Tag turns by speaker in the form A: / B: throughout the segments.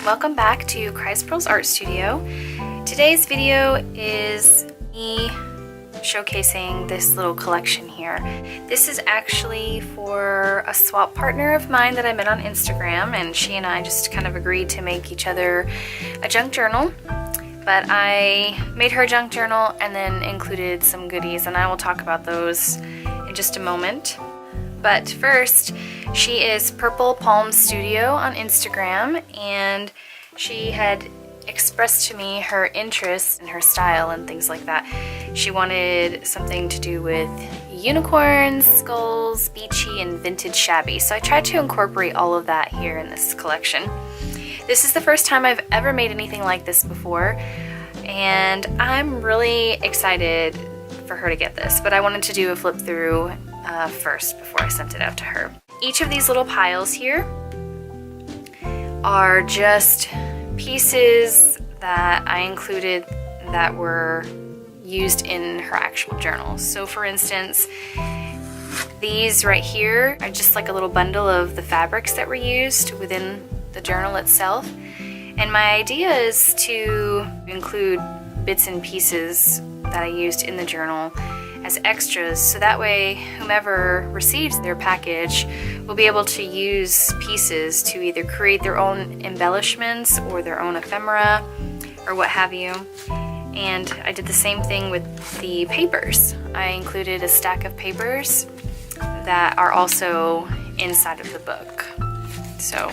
A: Welcome back to Christ Pearls Art Studio. Today's video is me showcasing this little collection here. This is actually for a swap partner of mine that I met on Instagram, and she and I just kind of agreed to make each other a junk journal. But I made her a junk journal and then included some goodies, and I will talk about those in just a moment. But first, she is Purple Palm Studio on Instagram, and she had expressed to me her interest in her style and things like that. She wanted something to do with unicorns, skulls, beachy, and vintage shabby. So I tried to incorporate all of that here in this collection. This is the first time I've ever made anything like this before, and I'm really excited for her to get this, but I wanted to do a flip through first before I sent it out to her. Each of these little piles here are just pieces that I included that were used in her actual journal. So for instance, these right here are just like a little bundle of the fabrics that were used within the journal itself. And my idea is to include bits and pieces that I used in the journal as extras, so that way whomever receives their package will be able to use pieces to either create their own embellishments or their own ephemera or what have you. And I did the same thing with the papers. I included a stack of papers that are also inside of the book. So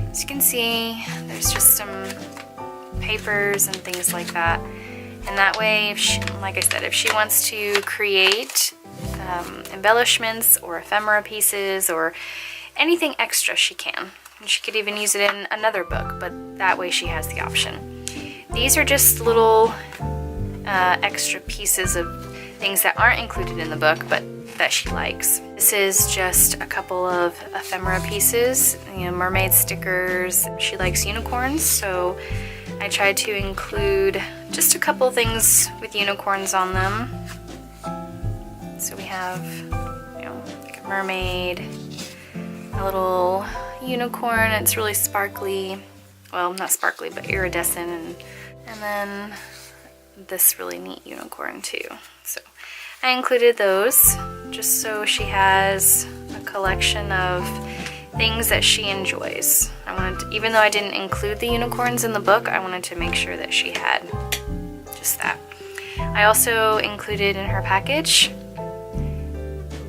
A: as you can see, there's just some papers and things like that. And that way, if she, like I said, if she wants to create embellishments or ephemera pieces or anything extra, she can. And she could even use it in another book, but that way she has the option. These are just little extra pieces of things that aren't included in the book, but that she likes. This is just a couple of ephemera pieces, mermaid stickers. She likes unicorns, so I tried to include just a couple things with unicorns on them. So we have, like a mermaid, a little unicorn. It's really sparkly. Well, not sparkly, but iridescent. And then this really neat unicorn too. So I included those just so she has a collection of things that she enjoys. I wanted to, even though I didn't include the unicorns in the book, I wanted to make sure that she had just that. I also included in her package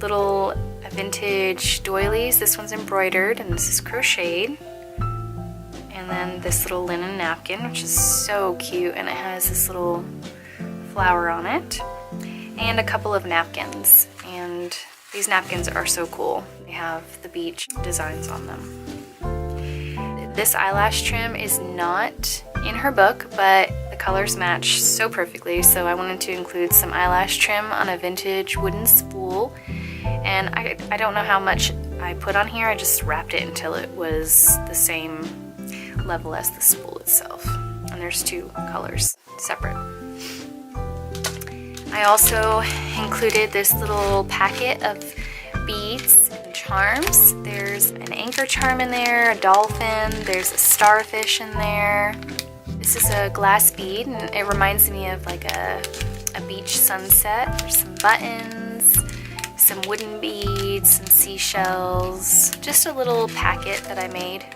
A: little vintage doilies. This one's embroidered and this is crocheted. And then this little linen napkin, which is so cute, and it has this little flower on it. And a couple of napkins, and these napkins are so cool. They have the beach designs on them. This eyelash trim is not in her book, but the colors match so perfectly, so I wanted to include some eyelash trim on a vintage wooden spool. And I don't know how much I put on here, I just wrapped it until it was the same level as the spool itself. And there's two colors separate. I also included this little packet of beads and charms. There's an anchor charm in there, a dolphin, there's a starfish in there. This is a glass bead, and it reminds me of like a beach sunset. There's some buttons, some wooden beads, some seashells, just a little packet that I made.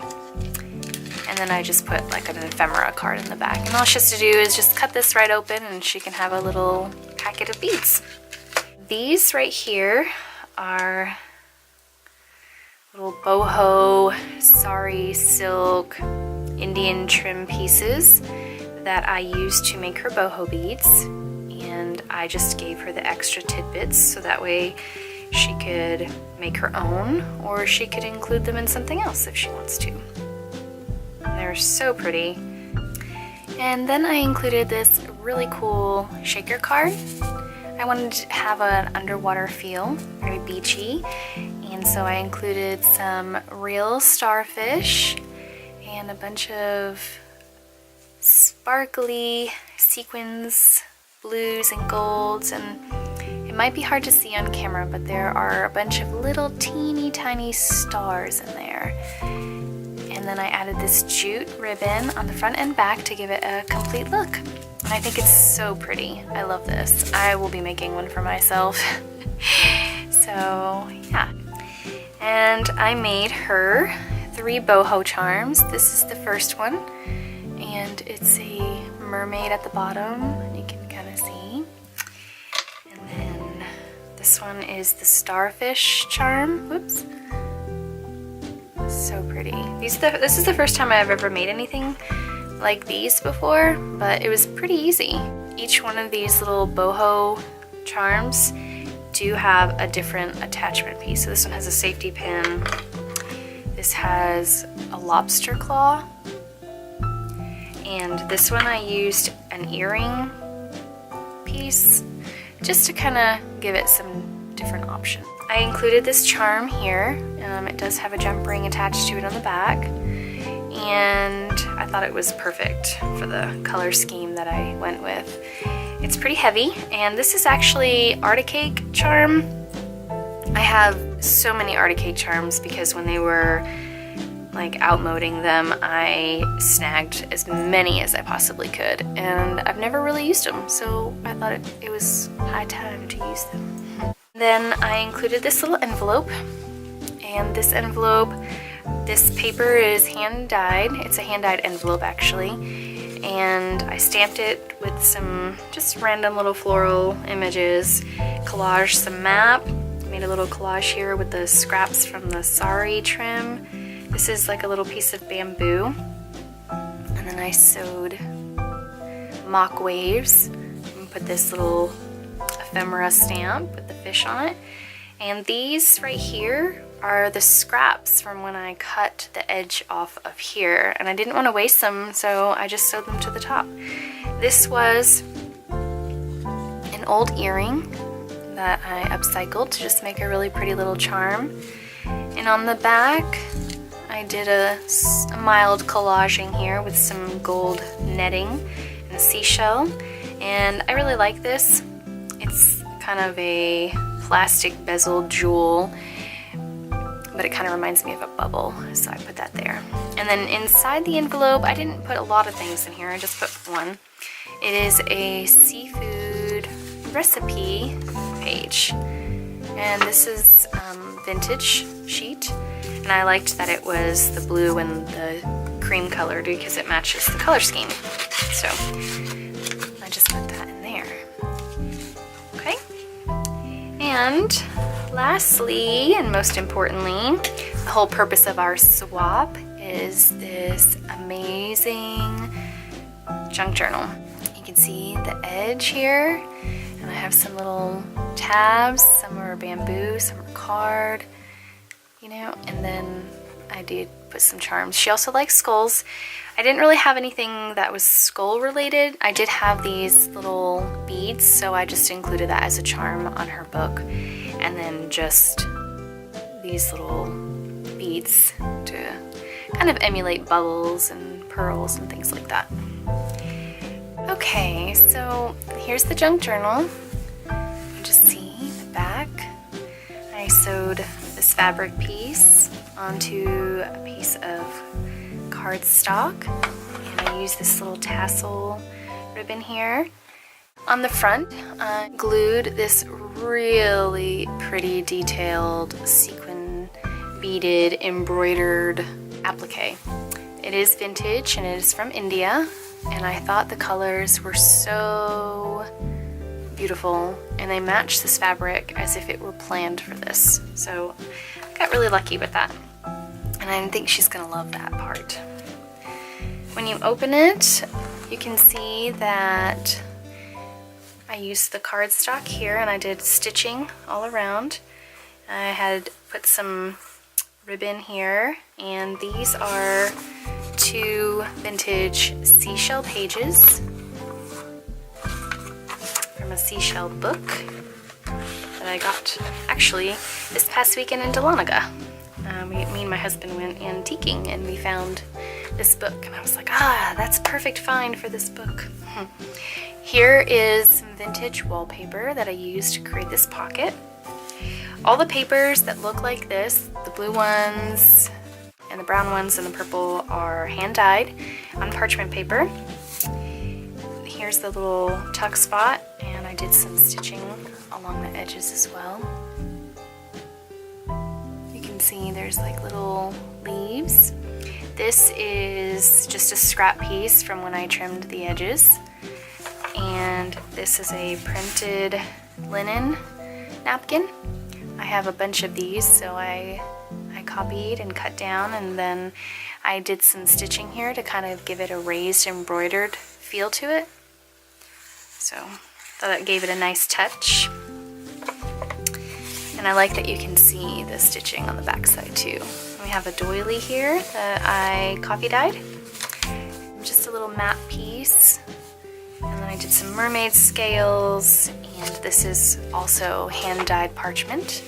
A: And then I just put like an ephemera card in the back. And all she has to do is just cut this right open and she can have a little packet of beads. These right here are little boho sari silk Indian trim pieces that I used to make her boho beads. And I just gave her the extra tidbits so that way she could make her own, or she could include them in something else if she wants to. They're so pretty. And then I included this really cool shaker card. I wanted to have an underwater feel, very beachy, and so I included some real starfish and a bunch of sparkly sequins, blues and golds, and it might be hard to see on camera, but there are a bunch of little teeny tiny stars in there. And then I added this jute ribbon on the front and back to give it a complete look. And I think it's so pretty. I love this. I will be making one for myself. So yeah. And I made her 3 boho charms. This is the first one, and it's a mermaid at the bottom, you can kind of see. And then this one is the starfish charm. Whoops. So pretty. This is the first time I've ever made anything like these before, but it was pretty easy. Each one of these little boho charms do have a different attachment piece. So this one has a safety pin. This has a lobster claw. And this one I used an earring piece just to kind of give it some different options. I included this charm here. It does have a jump ring attached to it on the back. And I thought it was perfect for the color scheme that I went with. It's pretty heavy, and this is actually Arctic cake charm. I have so many Arctic cake charms because when they were like outmoding them, I snagged as many as I possibly could, and I've never really used them, so I thought it was high time to use them. Then I included this little envelope, and this envelope, this paper is hand dyed. It's a hand dyed envelope actually, and I stamped it with some just random little floral images, collaged some map, made a little collage here with the scraps from the sari trim. This is like a little piece of bamboo, and then I sewed mock waves and put this little ephemera stamp with the fish on it. And these right here are the scraps from when I cut the edge off of here, and I didn't want to waste them, so I just sewed them to the top. This was an old earring that I upcycled to just make a really pretty little charm. And on the back I did a mild collaging here with some gold netting and seashell, and I really like this. It's kind of a plastic bezel jewel, but it kind of reminds me of a bubble, so I put that there. And then inside the envelope, I didn't put a lot of things in here, I just put one. It is a seafood recipe page, and this is vintage sheet, and I liked that it was the blue and the cream colored because it matches the color scheme. So I just put that in there. Okay. And lastly, and most importantly, the whole purpose of our swap is this amazing junk journal. You can see the edge here, and I have some little tabs. Some are bamboo, some are card, you know, and then I did put some charms. She also likes skulls. I didn't really have anything that was skull related. I did have these little beads, so I just included that as a charm on her book. And then just these little beads to kind of emulate bubbles and pearls and things like that. Okay, so here's the junk journal. You can just see the back. I sewed this fabric piece onto a piece of cardstock, and I used this little tassel ribbon here. On the front, I glued this really pretty detailed sequin beaded embroidered applique. It is vintage and it is from India, and I thought the colors were so beautiful and they match this fabric as if it were planned for this. So I got really lucky with that, and I think she's gonna love that part. When you open it, you can see that I used the cardstock here, and I did stitching all around. I had put some ribbon here, and these are 2 vintage seashell pages from a seashell book that I got actually this past weekend in Dahlonega. Me and my husband went antiquing, and we found this book, and I was like, that's perfect find for this book. Here is some vintage wallpaper that I used to create this pocket. All the papers that look like this, the blue ones and the brown ones and the purple are hand dyed on parchment paper. Here's the little tuck spot, and I did some stitching along the edges as well. You can see there's like little leaves. This is just a scrap piece from when I trimmed the edges. And this is a printed linen napkin. I have a bunch of these, so I copied and cut down, and then I did some stitching here to kind of give it a raised embroidered feel to it. So thought that gave it a nice touch. And I like that you can see the stitching on the back side too. We have a doily here that I copy dyed. Just a little matte piece. And then I did some mermaid scales, and this is also hand dyed parchment.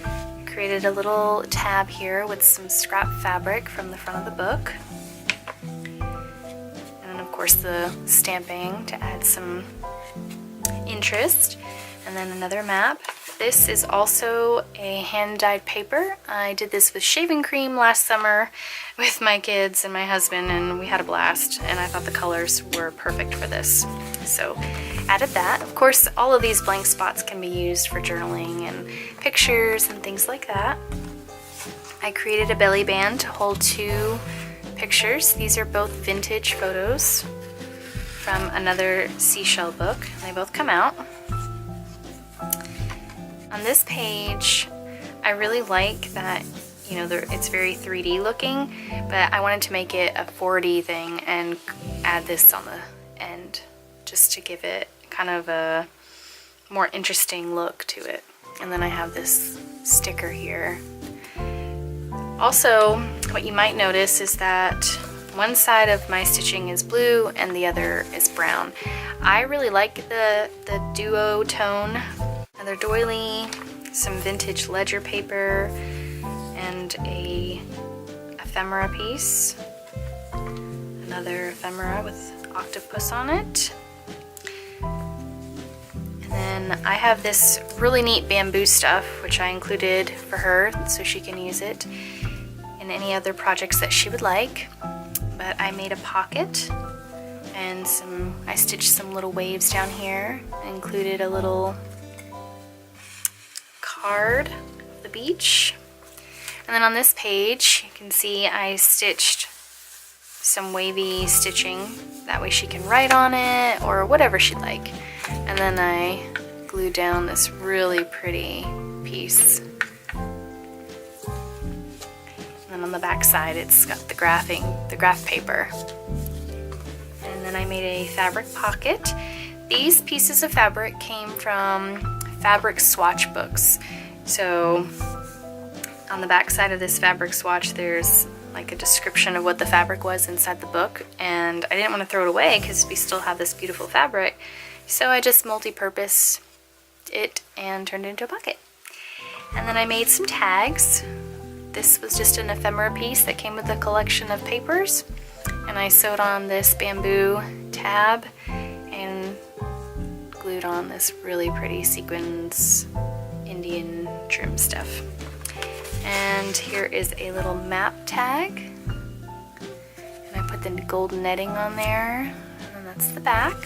A: I created a little tab here with some scrap fabric from the front of the book. And then of course the stamping to add some interest, and then another map. This is also a hand-dyed paper. I did this with shaving cream last summer with my kids and my husband, and we had a blast, and I thought the colors were perfect for this. So added that. Of course, all of these blank spots can be used for journaling and pictures and things like that. I created a belly band to hold 2 pictures. These are both vintage photos from another seashell book. They both come out. On this page, I really like that, you know, it's very 3D looking, but I wanted to make it a 4D thing and add this on the end just to give it kind of a more interesting look to it. And then I have this sticker here. Also, what you might notice is that one side of my stitching is blue and the other is brown. I really like the duo tone. Another doily, some vintage ledger paper, and a ephemera piece. Another ephemera with octopus on it. And then I have this really neat bamboo stuff, which I included for her so she can use it in any other projects that she would like. But I made a pocket, and I stitched some little waves down here. I included a little card of the beach. And then on this page, you can see I stitched some wavy stitching. That way she can write on it or whatever she'd like. And then I glued down this really pretty piece. And then on the back side, it's got the graph paper. And then I made a fabric pocket. These pieces of fabric came from fabric swatch books. So on the back side of this fabric swatch, there's like a description of what the fabric was inside the book, and I didn't want to throw it away because we still have this beautiful fabric, so I just multi-purposed it and turned it into a pocket. And then I made some tags. This was just an ephemera piece that came with a collection of papers, and I sewed on this bamboo tab and glued on this really pretty sequins Indian trim stuff. And here is a little map tag, and I put the gold netting on there, and that's the back.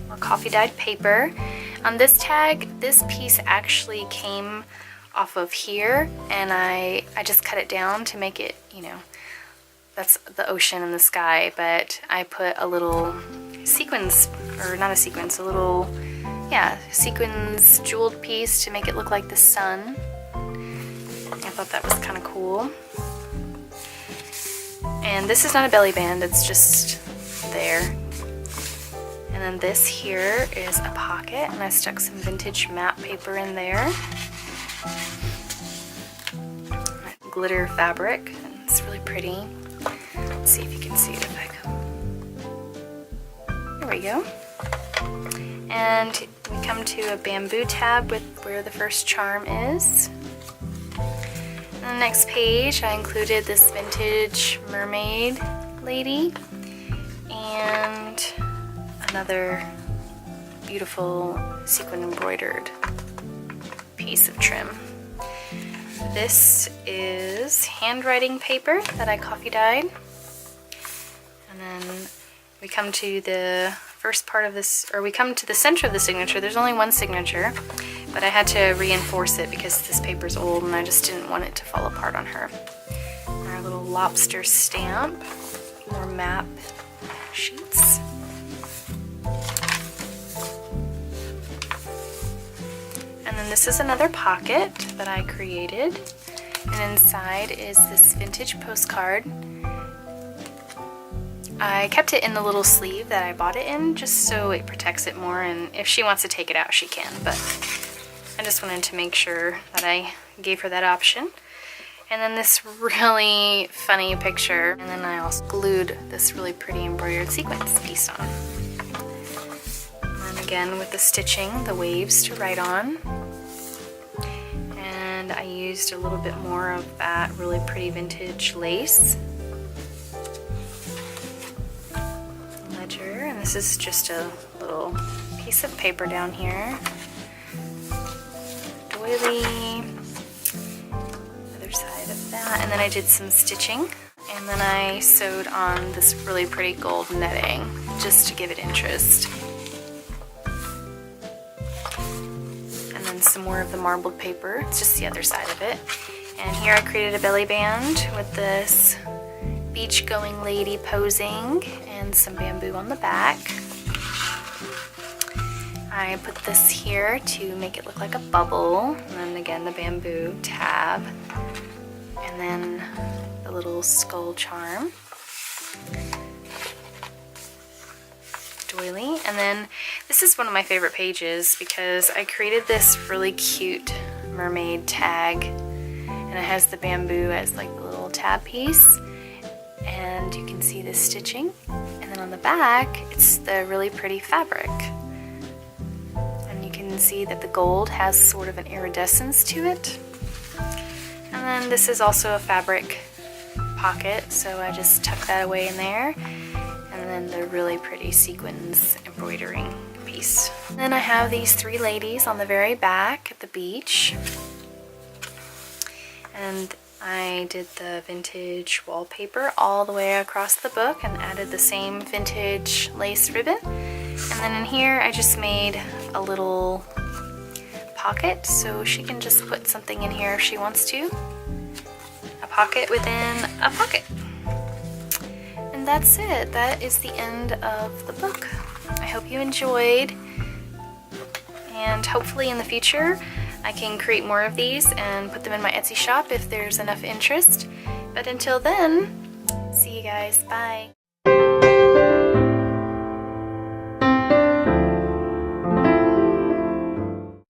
A: More coffee dyed paper. On this tag, this piece actually came off of here, and I just cut it down to make it, you know, that's the ocean and the sky, but I put a little sequins, or not a sequence, a little, yeah, sequins jeweled piece to make it look like the sun. I thought that was kind of cool. And this is not a belly band, it's just there. And then this here is a pocket, and I stuck some vintage map paper in there. Glitter fabric, and it's really pretty. Let's see if you can see it if I come. There we go. And we come to a bamboo tab with where the first charm is. On the next page, I included this vintage mermaid lady and another beautiful sequin embroidered piece of trim. This is handwriting paper that I coffee dyed. And then we come to the first part of this, or we come to the center of the signature. There's only one signature, but I had to reinforce it because this paper's old and I just didn't want it to fall apart on her. And our little lobster stamp, more map sheets. And then this is another pocket that I created. And inside is this vintage postcard. I kept it in the little sleeve that I bought it in just so it protects it more, and if she wants to take it out she can, but I just wanted to make sure that I gave her that option. And then this really funny picture, and then I also glued this really pretty embroidered sequins piece on. And again with the stitching, the waves to write on. And I used a little bit more of that really pretty vintage lace. Ledger, and this is just a little piece of paper down here. Doily. Other side of that, and then I did some stitching, and then I sewed on this really pretty gold netting just to give it interest. And then some more of the marbled paper, it's just the other side of it. And here I created a belly band with this beach going lady posing and some bamboo on the back. I put this here to make it look like a bubble, and then again the bamboo tab, and then the little skull charm. Doily. And then this is one of my favorite pages because I created this really cute mermaid tag, and it has the bamboo as like the little tab piece, and you can see the stitching, and then on the back it's the really pretty fabric, and you can see that the gold has sort of an iridescence to it. And then this is also a fabric pocket, so I just tuck that away in there. And then the really pretty sequins embroidering piece. And then I have these three ladies on the very back at the beach. And I did the vintage wallpaper all the way across the book and added the same vintage lace ribbon. And then in here I just made a little pocket so she can just put something in here if she wants to. A pocket within a pocket. And that's it. That is the end of the book. I hope you enjoyed, and hopefully in the future I can create more of these and put them in my Etsy shop if there's enough interest. But until then, see you guys. Bye.